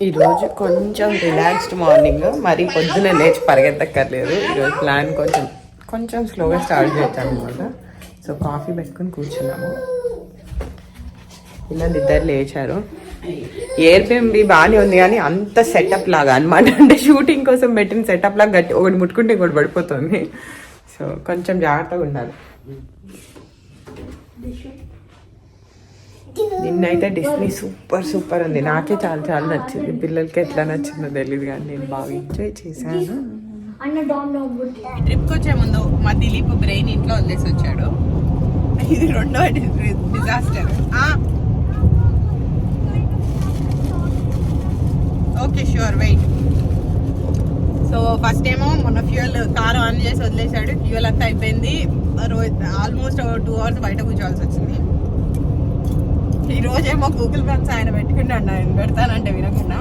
ఈరోజు కొంచెం relaxed morning, మరి పొద్దున లేచి పరిగెత్తక్కర్లేదు. ఈరోజు ప్లాన్ కొంచెం కొంచెం స్లోగా స్టార్ట్ చేస్తాను అనమాట. సో కాఫీ పెట్టుకుని కూర్చున్నాము. పిల్లలు ఇద్దరు లేచారు. ఎయిర్బిఎన్బి బాగానే ఉంది కానీ అంత సెటప్ లాగా అనమాట, అంటే షూటింగ్ కోసం పెట్టిన సెటప్ లాగా గట్టి ఒకటి ముట్టుకుంటే ఇంకోటి పడిపోతుంది. సో కొంచెం జాగ్రత్తగా ఉండాలి. నిన్నైతే డిస్నీ సూపర్ ఉంది. నాకే చాలా నచ్చింది. పిల్లలకి ఎట్లా నచ్చిందో తెలియదు కానీ నేను బాగా ఎంజాయ్ చేశాను. ట్రిప్కి వచ్చే ముందు మా దిలీప్ బ్రెయిన్ ఇంట్లో వదిలేసి వచ్చాడు. ఇది రెండో disaster. Okay sure wait. So first ఏమో మొన్న ఫ్యూయల్ కార్ ఆన్ చేసి వదిలేశాడు. ఫ్యూయల్ అంతా అయిపోయింది. ఆల్మోస్ట్ 2 hours బయట కూర్చోవాల్సి వచ్చింది. ఈ రోజేమో గూగుల్ మ్యాప్స్ ఆయన పెట్టుకున్నాడు, ఆయన పెడతానంటే వినకుండా.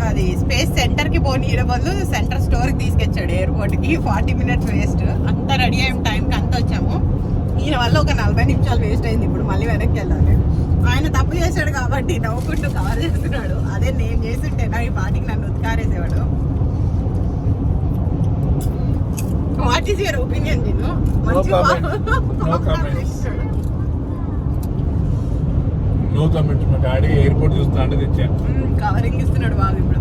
అది స్పేస్ సెంటర్కి పోనీయడం బదులు సెంటర్ స్టోర్కి తీసుకొచ్చాడు ఎయిర్పోర్ట్కి. 40 minutes వేస్ట్. అంతా రెడీ అయిన టైంకి అంతా వచ్చాము. ఈయన వల్ల ఒక 40 నిమిషాలు వేస్ట్ అయింది. ఇప్పుడు మళ్ళీ వెనక్కి వెళ్ళాలి. ఆయన తప్పు చేశాడు కాబట్టి నవ్వుకుంటూ కవర్ చేస్తున్నాడు. అదే నేను చేస్తుంటే నా ఈ పాటికి నన్ను ఉత్కారేసేవాడు. What is your opinion? నేను కవరింగ్ ఇస్తున్నాడు బాగా ఇప్పుడు.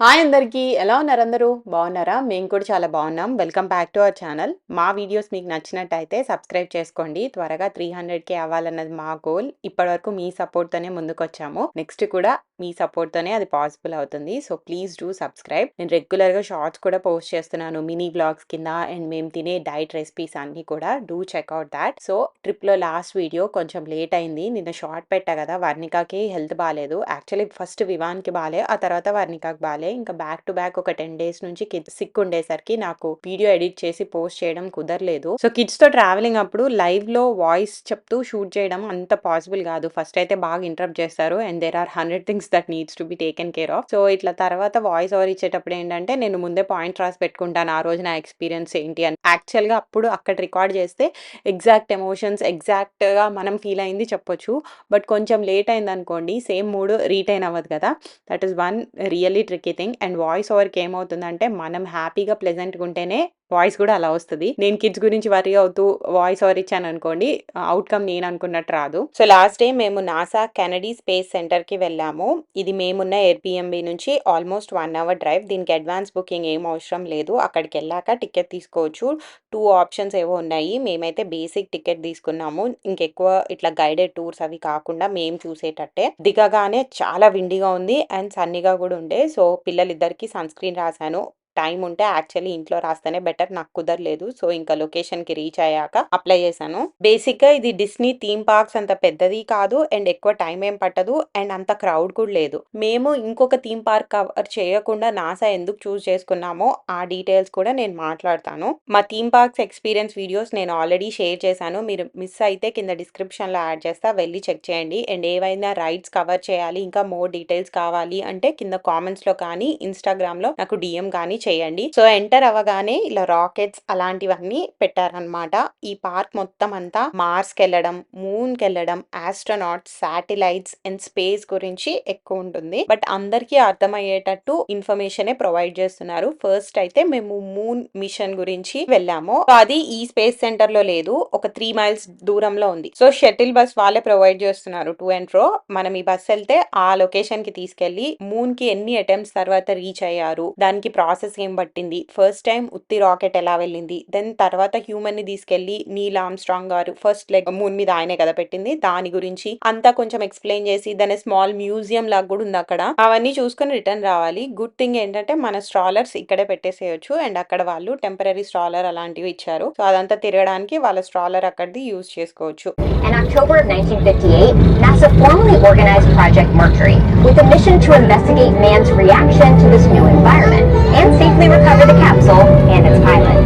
హాయ్ అందరికీ, ఎలా ఉన్నారు అందరూ? బాగున్నారా? మేము కూడా చాలా బాగున్నాం. Welcome back to our channel. మా వీడియోస్ మీకు నచ్చినట్టయితే సబ్స్క్రైబ్ చేసుకోండి. త్వరగా 300K అవ్వాలన్నది మా గోల్. ఇప్పటివరకు మీ సపోర్ట్తోనే ముందుకు వచ్చాము. నెక్స్ట్ కూడా మీ సపోర్ట్తోనే అది పాసిబుల్ అవుతుంది. So please do subscribe. నేను రెగ్యులర్గా షార్ట్స్ కూడా పోస్ట్ చేస్తున్నాను, మినీ వ్లాగ్స్ కింద. అండ్ మేము తినే డైట్ రెసిపీస్ అన్నీ కూడా డూ చెక్అవుట్ దాట్. సో ట్రిప్లో లాస్ట్ వీడియో కొంచెం లేట్ అయింది. నిన్న షార్ట్ పెట్టా కదా, వర్ణికకి హెల్త్ బాగాలేదు. యాక్చువల్లీ ఫస్ట్ వివాన్కి బాగాలే, ఆ తర్వాత వర్ణికకి బాగాలే. ఇంకా బ్యాక్ టు బ్యాక్ ఒక 10 days నుంచి కిడ్స్ సిక్ ఉండేసరికి నాకు వీడియో ఎడిట్ చేసి పోస్ట్ చేయడం కుదరలేదు. సో కిడ్స్ తో ట్రావెలింగ్ అప్పుడు లైవ్ లో వాయిస్ చెప్తూ షూట్ చేయడం అంత పాసిబుల్ కాదు. ఫస్ట్ అయితే బాగా ఇంటరప్ట్ చేస్తారు and there are 100 things that needs to be taken care of. So ఇట్లా తర్వాత వాయిస్ ఓవర్ ఇచ్చేటప్పుడు ఏంటంటే నేను ముందే పాయింట్ రాసి పెట్టుకుంటాను, ఆ రోజు నా ఎక్స్పీరియన్స్ ఏంటి అని. యాక్చువల్ గా అప్పుడు అక్కడ రికార్డ్ చేస్తే ఎగ్జాక్ట్ ఎమోషన్స్ ఎగ్జాక్ట్ గా మనం ఫీల్ అయింది చెప్పొచ్చు. బట్ కొంచెం లేట్ అయింది అనుకోండి, సేమ్ మూడ్ రీటైన్ అవ్వదు కదా. That is one really tricky thing. And voice ఓవర్కి ఏమవుతుందంటే మనం హ్యాపీగా ప్లెజెంట్గా ఉంటేనే వాయిస్ కూడా అలా వస్తుంది. నేను కిడ్స్ గురించి వరీ అవుతూ వాయిస్ ఓవర్ ఇచ్చాను అనుకోండి, అవుట్కమ్ నేను అనుకున్నట్టు రాదు. సో లాస్ట్ డే మేము నాసా కెనడీ స్పేస్ సెంటర్ కి వెళ్ళాము. ఇది మేమున్న ఎయిర్బిఎన్బి నుంచి ఆల్మోస్ట్ 1 hour డ్రైవ్. దీనికి అడ్వాన్స్ బుకింగ్ ఏం అవసరం లేదు. అక్కడికి వెళ్ళాక టికెట్ తీసుకోవచ్చు. 2 options ఏవో ఉన్నాయి. మేమైతే బేసిక్ టికెట్ తీసుకున్నాము. ఇంకెక్కువ ఇట్లా గైడెడ్ టూర్స్ అవి కాకుండా మేము చూసేటట్టే. దిగగానే చాలా విండిగా ఉంది అండ్ సన్నీగా కూడా ఉండే. సో పిల్లలిద్దరికి సన్ స్క్రీన్ రాశాను. టైం ఉంటే యాక్చువల్లీ ఇంట్లో రాస్తేనే బెటర్, నాకు కుదరలేదు. సో ఇంకా లొకేషన్ కి రీచ్ అయ్యాక అప్లై చేశాను. బేసిక్ గా ఇది డిస్నీ థీమ్ పార్క్స్ అంత పెద్దది కాదు అండ్ ఎక్కువ టైం ఏం పట్టదు అండ్ అంత క్రౌడ్ కూడా లేదు. మేము ఇంకొక థీమ్ పార్క్ కవర్ చేయకుండా నాసా ఎందుకు చూస్ చేసుకున్నామో ఆ డీటెయిల్స్ కూడా నేను మాట్లాడతాను. మా థీమ్ పార్క్స్ ఎక్స్పీరియన్స్ వీడియోస్ నేను ఆల్రెడీ షేర్ చేశాను. మీరు మిస్ అయితే కింద డిస్క్రిప్షన్ లో యాడ్ చేస్తా, వెళ్ళి చెక్ చేయండి. అండ్ ఏవైనా రైడ్స్ కవర్ చేయాలి, ఇంకా మోర్ డీటెయిల్స్ కావాలి అంటే కింద కామెంట్స్ లో కానీ ఇన్స్టాగ్రామ్ లో నాకు డిఎం కానీ చేయండి. సో ఎంటర్ అవ్వగానే ఇలా రాకెట్స్ అలాంటివన్నీ పెట్టారనమాట. ఈ పార్క్ మొత్తం అంతా మార్స్ కి వెళ్ళడం, మూన్ కి వెళ్ళడం, ఆస్ట్రోనాట్స్, శాటిలైట్స్ అండ్ స్పేస్ గురించి ఎక్కువ ఉంటుంది. బట్ అందరికీ అర్థమయ్యేటట్టు ఇన్ఫర్మేషన్ ప్రొవైడ్ చేస్తున్నారు. ఫస్ట్ అయితే మేము మూన్ మిషన్ గురించి వెళ్ళాము. అది ఈ స్పేస్ సెంటర్ లో లేదు, ఒక 3 miles దూరంలో ఉంది. సో షటిల్ బస్ వాళ్ళే ప్రొవైడ్ చేస్తున్నారు టు అండ్ ఫ్రో. మనం ఈ బస్ వెళ్తే ఆ లొకేషన్ కి తీసుకెళ్లి మూన్ కి ఎన్ని అటెంప్ట్స్ తర్వాత రీచ్ అయ్యారు, దానికి ప్రాసెస్ ఏం పట్టింది, ఫస్ట్ టైం ఉత్తి రాకెట్ ఎలా వెళ్ళింది, దెన్ తర్వాత హ్యూమన్ ని తీసుకెళ్లి నీల్ ఆర్మ్స్ట్రాంగ్ గారు ఫస్ట్ లెగ్ మూన్ మీద ఆయనే కదా పెట్టింది, దాని గురించి అంతా కొంచెం ఎక్స్ప్లెయిన్ చేసి దాని స్మాల్ మ్యూజియం లాగా కూడా ఉంది అక్కడ. అవన్నీ చూసుకుని రిటర్న్ రావాలి. గుడ్ థింగ్ ఏంటంటే మన స్ట్రాలర్స్ ఇక్కడే పెట్టేసేయచ్చు అండ్ అక్కడ వాళ్ళు టెంపరరీ స్ట్రాలర్ అలాంటివి ఇచ్చారు. సో అదంతా తిరగడానికి వాళ్ళ స్ట్రాలర్ అక్కడిది యూజ్ చేసుకోవచ్చు. In October of 1958, NASA formally organized Project Mercury with a mission to investigate man's reaction to this new environment and safely recover the capsule and its pilot.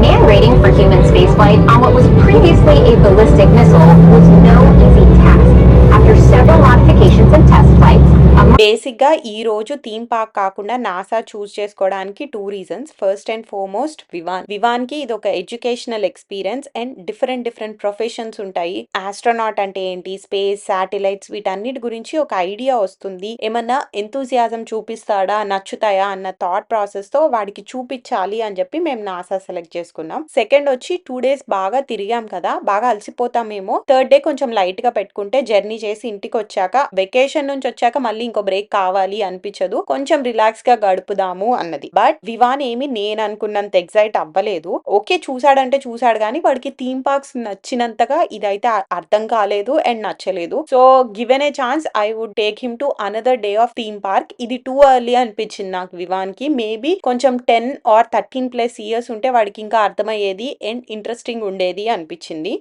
Man rating for human spaceflight on what was previously a ballistic missile was no easy task. After several modifications and test flights, a బేసిక్‌గా ఈ రోజు theme park కాకుండా NASA choose చేసుకోవడానికి 2 reasons. First and foremost Vivaan. వివాన్‌కి ఇదొక educational experience and different professions ఉంటాయి. Astronaut అంటే ఏంటి, స్పేస్, శాటిలైట్స్ వీటన్నిటి గురించి ఒక ఐడియా వస్తుంది. ఏమన్నా ఎంతూసియాజం చూపిస్తాడా, నచ్చుతాయా అన్న థాట్ ప్రాసెస్‌తో వాడికి చూపిచ్చాలి అని చెప్పి మేము నాసా సెలెక్ట్ చేసుకున్నాం. సెకండ్ వచ్చి 2 డేస్ బాగా తిరిగాం కదా, బాగా అలసిపోతామేమో. థర్డ్ డే కొంచెం లైట్‌గా పెట్టుకుంటే జర్నీ చేసి ఇంటికొచ్చాక వెకేషన్ నుంచి వచ్చాక మళ్ళీ ఇంకో బ్రేక్ కావాలి అనిపించదు. కొంచెం రిలాక్స్‌గా గడుపుదాము అన్నది. బట్ వివాన్ ఏమి నేను అనుకున్నంత ఎక్సైట్ అవ్వలేదు. ఓకే, చూసాడంటే చూసాడు గానీ వాడికి థీమ్ పార్క్స్ నచ్చినంతగా ఇదైతే అర్థం కాలేదు అండ్ నచ్చలేదు. So given a chance I would take him to another day of theme park. ఇది టూ ఎర్లీ అనిపించింది నాకు వివాన్‌కి. మేబీ కొంచెం 10 ఆర్ 13+ ఇయర్స్ ఉంటే వాడికి ఇంకా అర్థమయ్యేది అండ్ ఇంట్రెస్టింగ్ ఉండేది అనిపించింది.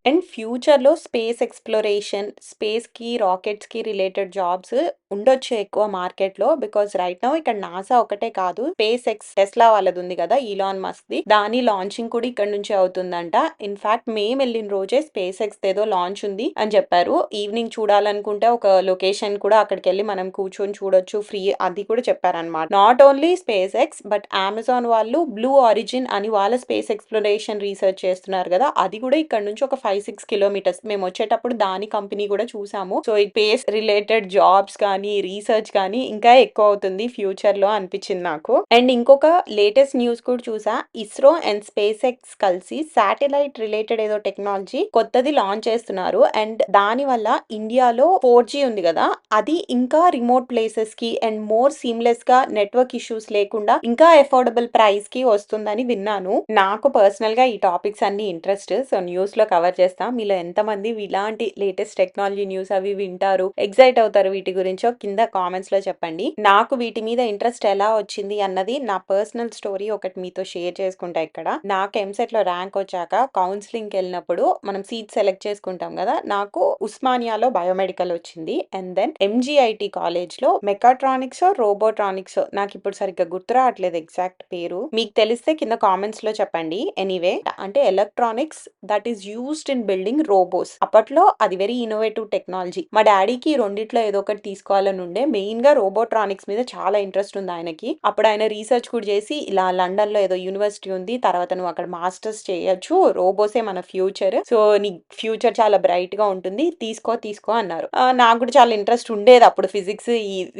అండ్ ఫ్యూచర్‌లో స్పేస్ ఎక్స్‌ప్లోరేషన్, స్పేస్‌కి, రాకెట్స్‌కి రిలేటెడ్ జాబ్స్ ఉండొచ్చు ఎక్కువ మార్కెట్‌లో. బికాజ్ రైట్ నౌ ఇక్కడ నాసా ఒకటే కాదు, స్పేస్ ఎక్స్ టెస్లా వాళ్ళదుంది కదా ఇలాన్ మస్క్‌ది. దాని లాంచింగ్ కూడా ఇక్కడ నుంచే అవుతుందంట. ఇన్‌ఫాక్ట్ మేమెళ్ళిన రోజే స్పేస్ ఎక్స్‌దేదో లాంచ్ ఉంది అని చెప్పారు. ఈవినింగ్ చూడాలనుకుంటే ఒక లొకేషన్ కూడా అక్కడికెళ్ళి మనం కూర్చొని చూడొచ్చు ఫ్రీ, అది కూడా చెప్పారనమాట. Not only space X but Amazon వాళ్ళు బ్లూ ఆరిజిన్ అని వాళ్ళ స్పేస్ ఎక్స్‌ప్లోరేషన్ రీసెర్చ్ చేస్తున్నారు కదా, అది కూడా ఇక్కడ నుంచి ఒక 5-6 కిలోమీటర్స్. మేము వచ్చేటప్పుడు దాని కంపెనీ కూడా చూసాము. సో ఈ స్పేస్ రిలేటెడ్ జాబ్స్ కానీ రీసెర్చ్ కానీ ఇంకా ఎక్కువ అవుతుంది ఫ్యూచర్ లో అనిపించింది నాకు. అండ్ ఇంకొక లేటెస్ట్ న్యూస్ కూడా చూసా. ఇస్రో అండ్ స్పేస్ ఎక్స్ కలిసి శాటిలైట్ రిలేటెడ్ ఏదో టెక్నాలజీ కొత్తది లాంచ్ చేస్తున్నారు. అండ్ దాని వల్ల ఇండియాలో 4G ఉంది కదా, అది ఇంకా రిమోట్ ప్లేసెస్ కి అండ్ మోర్ సీమ్లెస్ గా నెట్వర్క్ ఇష్యూస్ లేకుండా ఇంకా అఫోర్డబుల్ ప్రైస్ కి వస్తుందని విన్నాను. నాకు పర్సనల్ గా ఈ టాపిక్స్ అన్ని ఇంట్రెస్ట్. సో న్యూస్ లో కవర్ చేస్తా. మీలో ఎంతమంది ఇలాంటి లేటెస్ట్ టెక్నాలజీ న్యూస్ అవి వింటారు, ఎక్సైట్ అవుతారు వీటి గురించో కింద కామెంట్స్ లో చెప్పండి. నాకు వీటి మీద ఇంట్రెస్ట్ ఎలా వచ్చింది అన్నది నా పర్సనల్ స్టోరీ ఒకటి మీతో షేర్ చేసుకుంటా ఇక్కడ. నాకు ఎంసెట్ లో ర్యాంక్ వచ్చాక కౌన్సిలింగ్ వెళ్ళినప్పుడు మనం సీట్ సెలెక్ట్ చేసుకుంటాం కదా, నాకు ఉస్మానియాలో బయోమెడికల్ వచ్చింది. అండ్ దెన్ ఎంజిఐటి కాలేజ్ లో మెకాట్రానిక్స్ రోబోట్రానిక్స్, నాకు ఇప్పుడు సరిగ్గా గుర్తు రావట్లేదు ఎగ్జాక్ట్ పేరు. మీకు తెలిస్తే కింద కామెంట్స్ లో చెప్పండి. ఎనీవే, అంటే electronics that is used in building robots. అప్పట్లో అది వెరీ ఇన్నోవేటివ్ టెక్నాలజీ. మా డాడీకి రెండిట్లో ఏదో ఒకటి తీసుకోవాలని ఉండే. మెయిన్ గా రోబోట్రానిక్స్ మీద చాలా ఇంట్రెస్ట్ ఉంది ఆయనకి. అప్పుడు ఆయన రీసెర్చ్ కూడా చేసి ఇలా లండన్ లో ఏదో యూనివర్సిటీ ఉంది, తర్వాత నువ్వు అక్కడ మాస్టర్స్ చేయొచ్చు, రోబోసే మన ఫ్యూచర్, సో నీ ఫ్యూచర్ చాలా బ్రైట్ గా ఉంటుంది, తీసుకో అన్నారు. నాకు కూడా చాలా ఇంట్రెస్ట్ ఉండేది అప్పుడు ఫిజిక్స్,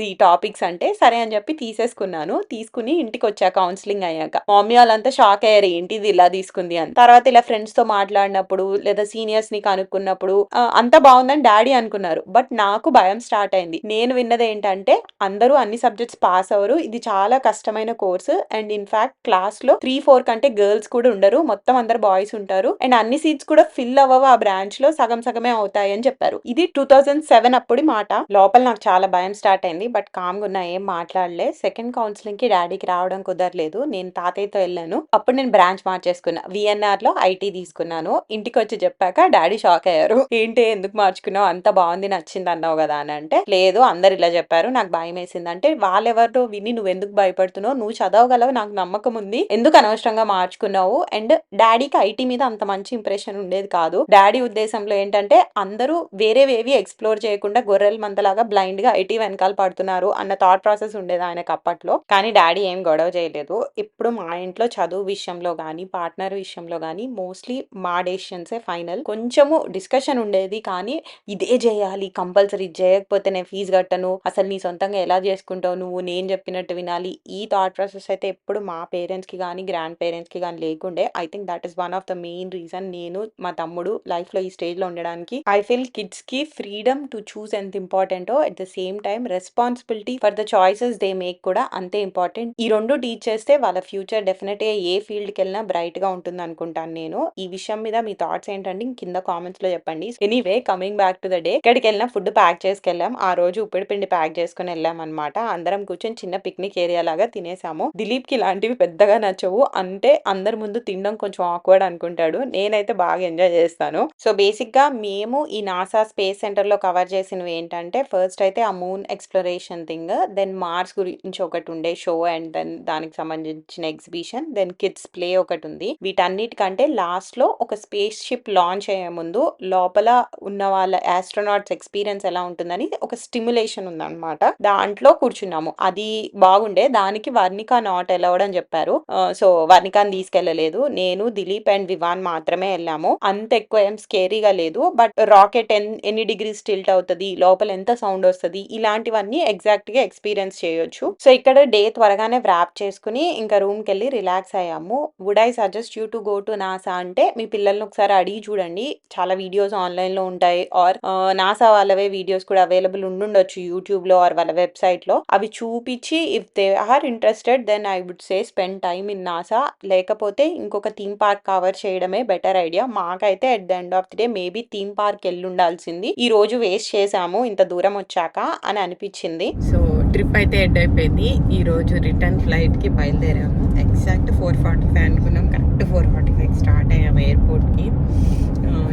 ఈ టాపిక్స్ అంటే. సరే అని చెప్పి తీసేసుకున్నాను. తీసుకుని ఇంటికి వచ్చా కౌన్సిలింగ్ అయ్యాక. మమ్మీ వాళ్ళంతా షాక్ అయ్యారు, ఏంటి ఇది ఇలా తీసుకుంది అని. తర్వాత ఇలా ఫ్రెండ్స్ తో మాట్లాడినప్పుడు లేదా సీనియర్స్ ని కనుక్కున్నప్పుడు అంతా బాగుందని డాడీ అనుకున్నారు. బట్ నాకు భయం స్టార్ట్ అయింది. నేను విన్నది ఏంటంటే అందరూ అన్ని సబ్జెక్ట్స్ పాస్ అవ్వరు, ఇది చాలా కష్టమైన కోర్సు. అండ్ ఇన్ఫాక్ట్ క్లాస్ లో 3-4 కంటే గర్ల్స్ కూడా ఉండరు, మొత్తం అందరు బాయ్స్ ఉంటారు. అండ్ అన్ని సీట్స్ కూడా ఫిల్ అవ్వవు ఆ బ్రాంచ్ లో, సగం సగమే అవుతాయి అని చెప్పారు. ఇది 2007 అప్పుడు మాట. లోపల నాకు చాలా భయం స్టార్ట్ అయింది. బట్ కామ్గా ఉన్నా, ఏం మాట్లాడలే. సెకండ్ కౌన్సిలింగ్ కి డాడీకి రావడం కుదరలేదు, నేను తాతయ్యతో వెళ్ళాను. అప్పుడు నేను బ్రాంచ్ మార్చేసుకున్నా, విఎన్ఆర్ లో ఐటీ తీసుకున్నాను. ఇంటికి వచ్చి చెప్పాక డాడీ షాక్ అయ్యారు. ఏంటి ఎందుకు మార్చుకున్నావు, అంత బాగుంది నచ్చింది అన్నావు కదా అని అంటే, లేదు అందరు ఇలా చెప్పారు నాకు భయం వేసింది అంటే. వాళ్ళెవరితో విని నువ్వు ఎందుకు భయపడుతున్నావు, నువ్వు చదవగలవు, నాకు నమ్మకం ఉంది, ఎందుకు అనవసరంగా మార్చుకున్నావు. అండ్ డాడీకి ఐటీ మీద అంత మంచి ఇంప్రెషన్ ఉండేది కాదు. డాడీ ఉద్దేశంలో ఏంటంటే అందరూ వేరేవేవి ఎక్స్ప్లోర్ చేయకుండా గొర్రెల మందలాగా బ్లైండ్ గా ఐటీ వెనకాల పడుతున్నారు అన్న థాట్ ప్రాసెస్ ఉండేది ఆయనకు అప్పట్లో. కానీ డాడీ ఏం గొడవ చేయలేదు. ఇప్పుడు మా ఇంట్లో చదువు విషయంలో గానీ పార్ట్నర్ విషయంలో గానీ మోస్ట్లీ మా డెసిషన్సే ఫైనల్. కొంచెము డిస్కషన్ ఉండేది కానీ ఇదే చేయాలి కంపల్సరీ, చేయకపోతే నేను ఫీజు కట్టను, అసలు నీ సొంతంగా ఎలా చేసుకుంటావు నువ్వు, నేను చెప్పినట్టు వినాలి, ఈ థాట్ ప్రాసెస్ అయితే ఎప్పుడు మా పేరెంట్స్ కి కానీ గ్రాండ్ పేరెంట్స్ కి కానీ లేకుండే. I think that is one of the main reason నేను మా తమ్ముడు లైఫ్ లో ఈ స్టేజ్ లో ఉండడానికి. ఐ ఫీల్ కిడ్స్ కి ఫ్రీడమ్ టు చూస్ ఎంత ఇంపార్టెంటో, at the same time responsibility for the choices they make కూడా అంతే ఇంపార్టెంట్. ఈ రెండు టీచ్ చేస్తే వాళ్ళ ఫ్యూచర్ డెఫినెట్ గా ఏ ఫీల్డ్ కి వెళ్ళినా బ్రైట్ గా ఉంటుంది అనుకుంటాను నేను. ఈ విషయం మీద మీ థాట్స్ ఏంటంటే ఏంటంటే కింద కామెంట్స్ లో చెప్పండి. Anyway coming back to the day, ఇక్కడికి వెళ్ళిన ఫుడ్ ప్యాక్ చేసుకెళ్ళాం. ఆ రోజు ఉప్పిడి పిండి ప్యాక్ చేసుకుని వెళ్ళాం అనమాట. అందరం కూర్చొని చిన్న పిక్నిక్ ఏరియా లాగా తినేసాము. దిలీప్ కి ఇలాంటివి పెద్దగా నచ్చవు, అంటే అందరి ముందు తినడం కొంచెం ఆక్వర్డ్ అనుకుంటాడు. నేనైతే బాగా ఎంజాయ్ చేస్తాను. సో బేసిక్ గా మేము ఈ నాసా స్పేస్ సెంటర్ లో కవర్ చేసినవి ఏంటంటే, ఫస్ట్ అయితే ఆ moon exploration thing, then Mars గురించి ఒకటి ఉండే షో, అండ్ దెన్ దానికి సంబంధించిన ఎగ్జిబిషన్, దెన్ కిడ్స్ ప్లే ఒకటి ఉంది. వీటన్నిటికంటే లాస్ట్ లో ఒక స్పేస్ షిప్ లాంచ్ అయ్యే ముందు లోపల ఉన్న వాళ్ళ ఆస్ట్రోనాట్స్ ఎక్స్పీరియన్స్ ఎలా ఉంటుందని ఒక స్టిమ్యులేషన్ ఉందన్నమాట. దాంట్లో కూర్చున్నాము. అది బాగుండే. దానికి వర్ణిక నాట్ అలౌడ్ అని చెప్పారు. సో వర్ణికాని తీసుకెళ్లలేదు. నేను, దిలీప్ అండ్ వివాన్ మాత్రమే వెళ్ళాము. అంత ఎక్కువ ఏం స్కేరీగా లేదు, బట్ రాకెట్ ఎన్ని డిగ్రీస్ టిల్ట్ అవుతుంది, లోపల ఎంత సౌండ్ వస్తుంది, ఇలాంటివన్నీ ఎగ్జాక్ట్ గా ఎక్స్పీరియన్స్ చేయొచ్చు. సో ఇక్కడ డే త్వరగానే వ్రాప్ చేసుకుని ఇంకా రూమ్ కి వెళ్ళి రిలాక్స్ అయ్యాము. Would I suggest you to go to NASA అంటే, మీ పిల్లల్ని ఒకసారి అడిగి చూడండి. చాలా వీడియోస్ ఆన్లైన్ లో ఉంటాయి, ఆర్ నాసా వాళ్ళవే వీడియోస్ కూడా అవైలబుల్ ఉండుండొచ్చు యూట్యూబ్ లో ఆర్ వాళ్ళ వెబ్సైట్ లో. అవి చూపించి if they are interested then I would say spend time in NASA. లేకపోతే ఇంకొక థీమ్ పార్క్ కవర్ చేయడమే బెటర్ ఐడియా. మాకైతే at the end of the day maybe theme park వెళ్ళి ఉండాల్సింది, ఈ రోజు వేస్ట్ చేసాము ఇంత దూరం వచ్చాక అని అనిపించింది. సో ట్రిప్ అయితే ఎండ్ అయిపోయింది. ఈ రోజు రిటర్న్ ఫ్లైట్ కి బయలుదేరాము. ఎగ్జాక్ట్ 4:45 అనుకున్నాం, కరెక్ట్ 4:45 స్టార్ట్ అయ్యాము ఎయిర్పోర్ట్ కి.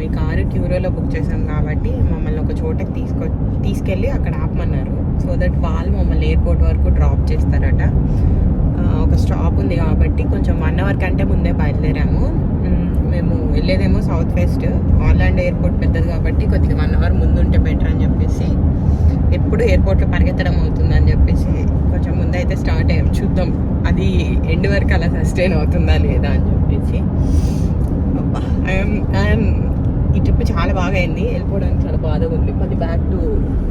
ఈ కారు ట్యూరోలో బుక్ చేసాం కాబట్టి మమ్మల్ని ఒక చోటకి తీసుకెళ్ళి అక్కడ ఆపమన్నారు. సో దట్ వాళ్ళు మమ్మల్ని ఎయిర్పోర్ట్ వరకు డ్రాప్ చేస్తారట. ఒక స్టాప్ ఉంది కాబట్టి కొంచెం 1 అవర్ కంటే ముందే బయలుదేరాము. మేము వెళ్ళేదేమో సౌత్ వెస్ట్. ఆర్లాండో ఎయిర్పోర్ట్ పెద్దది కాబట్టి కొద్దిగా 1 అవర్ ముందు ఉంటే బెటర్ అని చెప్పేసి, ఎప్పుడు ఎయిర్పోర్ట్లో పరిగెత్తడం అవుతుందని చెప్పేసి కొంచెం ముందైతే స్టార్ట్ అయ్యాం. చూద్దాం అది ఎండ్ వరకు అలా సస్టైన్ అవుతుందా లేదా అని చెప్పేసి. ఈ ట్రిప్ చాలా బాగా అయింది. వెళ్ళిపోవడానికి చాలా బాధగా ఉంది. మళ్ళీ బ్యాక్ టు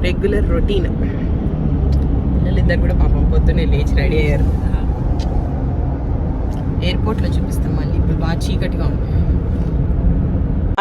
రెగ్యులర్ రొటీన్. పిల్లలిద్దరు కూడా పాపం పొద్దున్నే లేచి రెడీ అయ్యారు. ఎయిర్పోర్ట్లో చూపిస్తాం మళ్ళీ. ఇప్పుడు బాగా చీకటిగా ఉంది.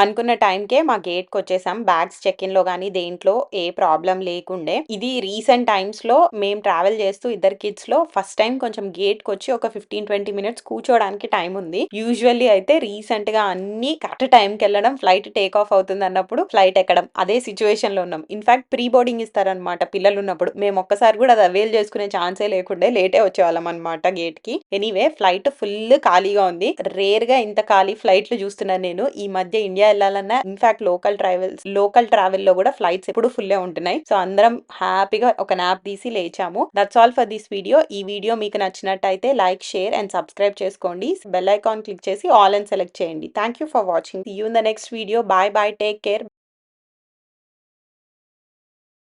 అనుకున్న టైంకే మా గేట్కి వచ్చేసాం. బ్యాగ్స్ చెక్ ఇన్ లో కానీ దేంట్లో ఏ ప్రాబ్లం లేకుండే. ఇది రీసెంట్ టైమ్స్ లో మేము ట్రావెల్ చేస్తూ ఇద్దరు కిడ్స్ లో ఫస్ట్ టైం కొంచెం గేట్కి వచ్చి ఒక 15-20 మినిట్స్ కూర్చోడానికి టైం ఉంది. యూజువల్లీ అయితే రీసెంట్ గా అన్ని కరెక్ట్ టైంకి వెళ్ళడం, ఫ్లైట్ టేక్ ఆఫ్ అవుతుంది అన్నప్పుడు ఫ్లైట్ ఎక్కడం, అదే సిచ్యువేషన్ లో ఉన్నాం. ఇన్ఫాక్ట్ ప్రీ బోర్డింగ్ ఇస్తారనమాట పిల్లలు ఉన్నప్పుడు. మేము ఒక్కసారి కూడా అది అవైల్ చేసుకునే ఛాన్సే లేకుండే, లేటే వచ్చేవాళ్ళం అనమాట గేట్ కి. ఎనీవే ఫ్లైట్ ఫుల్ ఖాళీగా ఉంది. రేర్ గా ఇంత ఖాళీ ఫ్లైట్లు చూస్తున్నాను నేను ఈ మధ్య. ఇండియా వెళ్ళాలన్నా ఇన్ఫాక్ట్ లోకల్ ట్రావెల్ లో కూడా ఫ్లైట్స్ ఎప్పుడు ఫుల్ ఉంటున్నాయి. సో అందరం హ్యాపీగా ఒక నాప్ తీసి లేచాము. That's all for this video. ఈ వీడియో మీకు నచ్చినట్టయితే లైక్, షేర్ అండ్ సబ్స్క్రైబ్ చేసుకోండి. బెల్ ఐకాన్ క్లిక్ చేసి ఆల్ అని సెలెక్ట్ చేయండి. Thank you for watching. See you in the next video. Bye bye, take care.